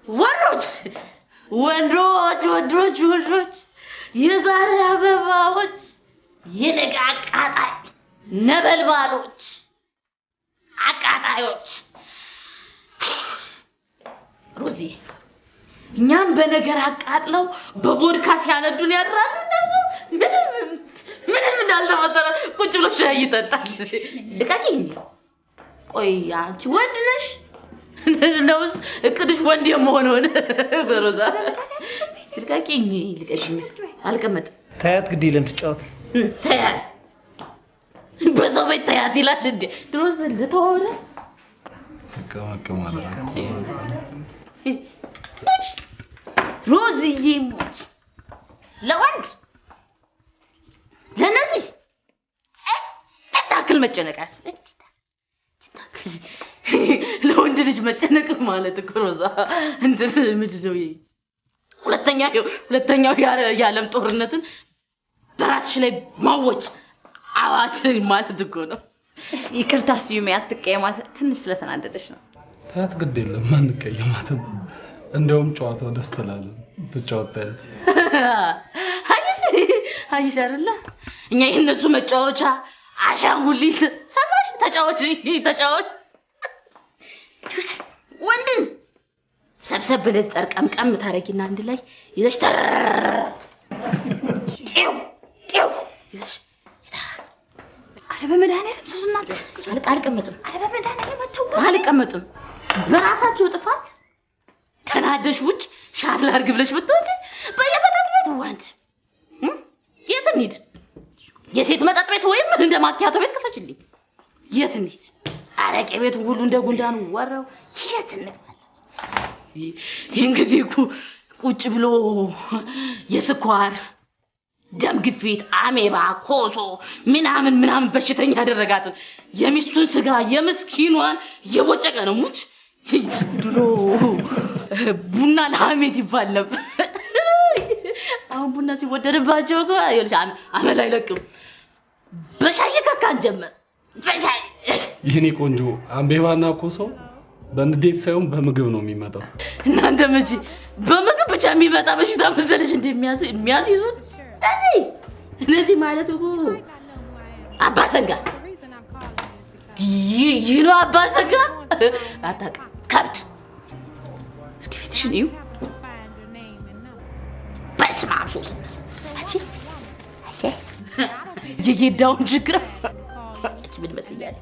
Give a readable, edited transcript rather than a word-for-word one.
ወንዶች የዛሬ አበባዎች የነገ አቃጣይ ነበልባሎች አቃጣዮች ሮዚ እኛም በነገር አቃጥለው በቦድካ ሲያነዱን ያድራሉ እነሱ ምንም እንዳልተፈጠረ ቁጭ ብሎ ሻይ ይጠጣል ልቀቂኝ ቆይ አንቺ ወንድ ነሽ ነውስ እቅድሽ ወንድ የመሆን ሆነ በሮዛ ልቀቂኝ አልቀመጥም ታያት ግድ ይለም ትጫወት ታያት በዛው ቤት ታያት ይላል እንዴ ድሮስ ልተወለ ሰቀማቀም አደረገ ሮዝዬ ሞት ለወንድ ለነዚህ ታክል መጨነቃስ ለወንድ ልጅ መጨነቅ ማለት እኮ ሮዛ እንትን ምንድነው ሁለተኛው የዓለም ጦርነትን በራስሽ ላይ ማወጭ አዋጅ ማለት እኮ ነው ይቅርታ ስዩም ያትቀየማት ትንሽ ስለተናደደሽ ነው ታያት ግድ የለም ማን ቀየማት እንደውም ጨዋታው ደስ ተላለ ተጫወታለች አይሽ አይደለ እኛ የነሱ መጫወቻ አሻንጉሊት ሰማሽ ተጫወች ወንድን ሰብሰብ ብለሽ ጠርቀምቀም ታረጊና አንድ ላይ ይዘሽ ይዘሽ አረ በመድኃኒዓለም ሱስናት አልቀመጥም በራሳችሁ ጥፋት ተናደሽ ውጭ ሻት ላርግ ብለሽ ብትወጪ በየመጠጥ ቤት ወንድ የት እንሂድ የሴት መጠጥ ቤት ወይም እንደ ማኪያቶ ቤት ከፈችልኝ የት እንሂድ አረቄ ቤት ሁሉ እንደ ጉንዳኑ ወራው የት እንባል ይሄን ጊዜ ቁጭ ብሎ የስኳር ደም ግፊት አሜባ ኮሶ ምናምን በሽተኛ ያደረጋትን የሚስቱን ስጋ የምስኪኗን የቦጨቀ ነው ሙች ድሮ ቡና ለሐሜት ይባል ነበር አሁን ቡና ሲወደድባቸው ይልሽ አመል አይለቅም በሻይ ከካን ጀመር በሻይ ይሄኔ ቆንጆ አምቤባና ኮሶ በንዴት ሳይሆን በምግብ ነው የሚመጣው እናንተ መቼ በምግብ ብቻ የሚመጣ በሽታ መሰለሽ እንደሚያስይዙት እነዚህ ማለት እኮ አባሰጋ ይሎ አባሰጋ አታውቅም ከብት እስኪ ፊትሽን እዩ በስመ አብ ሶስት አቺ የጌዳውን ችግር ምን መስያለሁ